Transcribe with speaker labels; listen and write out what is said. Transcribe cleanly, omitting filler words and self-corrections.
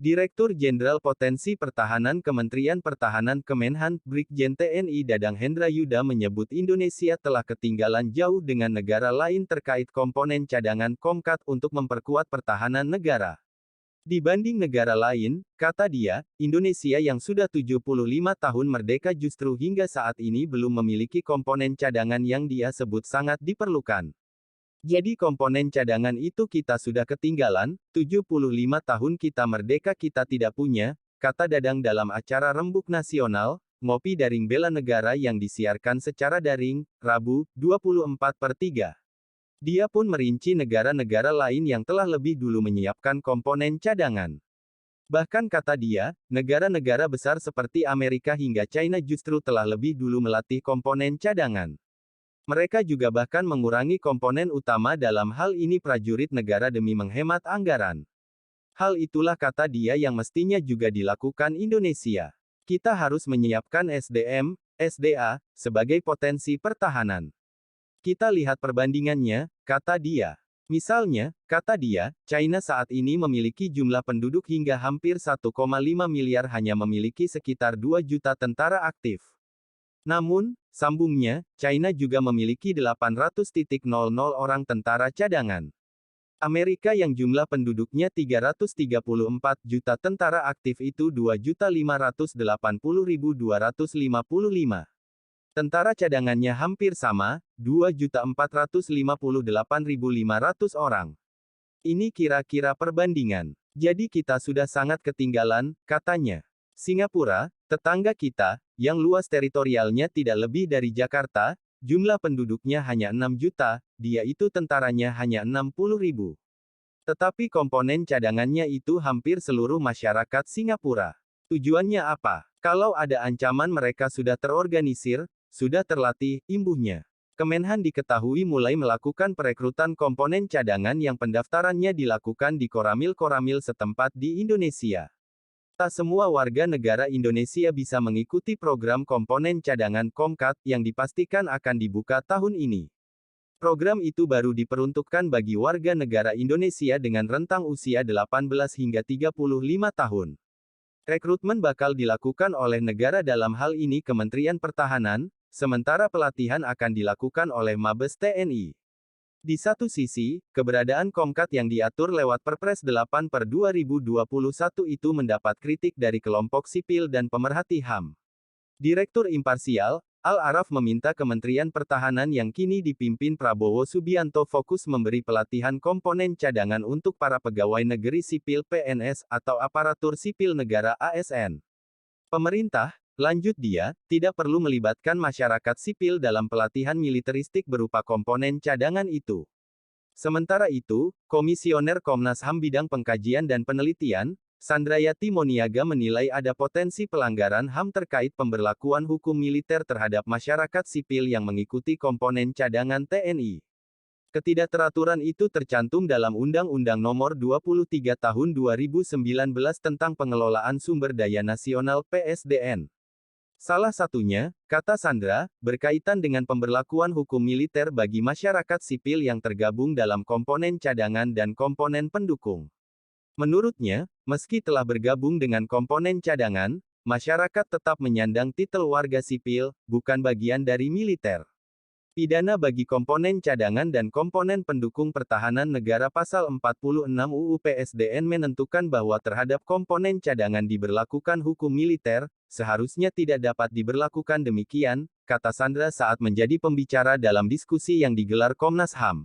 Speaker 1: Direktur Jenderal Potensi Pertahanan Kementerian Pertahanan Kemenhan, Brigjen TNI Dadang Hendra Yuda menyebut Indonesia telah ketinggalan jauh dengan negara lain terkait komponen cadangan Komkat untuk memperkuat pertahanan negara. Dibanding negara lain, kata dia, Indonesia yang sudah 75 tahun merdeka justru hingga saat ini belum memiliki komponen cadangan yang dia sebut sangat diperlukan. Jadi komponen cadangan itu kita sudah ketinggalan, 75 tahun kita merdeka kita tidak punya, kata Dadang dalam acara Rembuk Nasional, Ngopi Daring Bela Negara yang disiarkan secara daring, Rabu, 24/3. Dia pun merinci negara-negara lain yang telah lebih dulu menyiapkan komponen cadangan. Bahkan kata dia, negara-negara besar seperti Amerika hingga China justru telah lebih dulu melatih komponen cadangan. Mereka juga bahkan mengurangi komponen utama dalam hal ini prajurit negara demi menghemat anggaran. Hal itulah kata dia yang mestinya juga dilakukan Indonesia. Kita harus menyiapkan SDM, SDA, sebagai potensi pertahanan. Kita lihat perbandingannya, kata dia. Misalnya, kata dia, China saat ini memiliki jumlah penduduk hingga hampir 1,5 miliar hanya memiliki sekitar 2 juta tentara aktif. Namun, sambungnya, China juga memiliki 800.000 orang tentara cadangan. Amerika yang jumlah penduduknya 334 juta tentara aktif itu 2.580.255. Tentara cadangannya hampir sama, 2.458.500 orang. Ini kira-kira perbandingan. Jadi kita sudah sangat ketinggalan, katanya. Singapura, tetangga kita, yang luas teritorialnya tidak lebih dari Jakarta, jumlah penduduknya hanya 6 juta, dia itu tentaranya hanya 60.000. Tetapi komponen cadangannya itu hampir seluruh masyarakat Singapura. Tujuannya apa? Kalau ada ancaman mereka sudah terorganisir, sudah terlatih, imbuhnya. Kemenhan diketahui mulai melakukan perekrutan komponen cadangan yang pendaftarannya dilakukan di koramil-koramil setempat di Indonesia. Tak semua warga negara Indonesia bisa mengikuti program komponen cadangan Komkat yang dipastikan akan dibuka tahun ini. Program itu baru diperuntukkan bagi warga negara Indonesia dengan rentang usia 18 hingga 35 tahun. Rekrutmen bakal dilakukan oleh negara dalam hal ini Kementerian Pertahanan, sementara pelatihan akan dilakukan oleh Mabes TNI. Di satu sisi, keberadaan Komkat yang diatur lewat Perpres 8/2021 itu mendapat kritik dari kelompok sipil dan pemerhati HAM. Direktur Imparsial, Al-Araf meminta Kementerian Pertahanan yang kini dipimpin Prabowo Subianto fokus memberi pelatihan komponen cadangan untuk para pegawai negeri sipil PNS atau aparatur sipil negara ASN. Pemerintah, lanjut dia, tidak perlu melibatkan masyarakat sipil dalam pelatihan militeristik berupa komponen cadangan itu. Sementara itu, Komisioner Komnas HAM Bidang Pengkajian dan Penelitian, Sandrayati Moniaga menilai ada potensi pelanggaran HAM terkait pemberlakuan hukum militer terhadap masyarakat sipil yang mengikuti komponen cadangan TNI. Ketidakteraturan itu tercantum dalam Undang-Undang Nomor 23 Tahun 2019 tentang Pengelolaan Sumber Daya Nasional (PSDN). Salah satunya, kata Sandra, berkaitan dengan pemberlakuan hukum militer bagi masyarakat sipil yang tergabung dalam komponen cadangan dan komponen pendukung. Menurutnya, meski telah bergabung dengan komponen cadangan, masyarakat tetap menyandang titel warga sipil, bukan bagian dari militer. Pidana bagi komponen cadangan dan komponen pendukung pertahanan negara Pasal 46 UU PSDN menentukan bahwa terhadap komponen cadangan diberlakukan hukum militer, seharusnya tidak dapat diberlakukan demikian, kata Sandra saat menjadi pembicara dalam diskusi yang digelar Komnas HAM.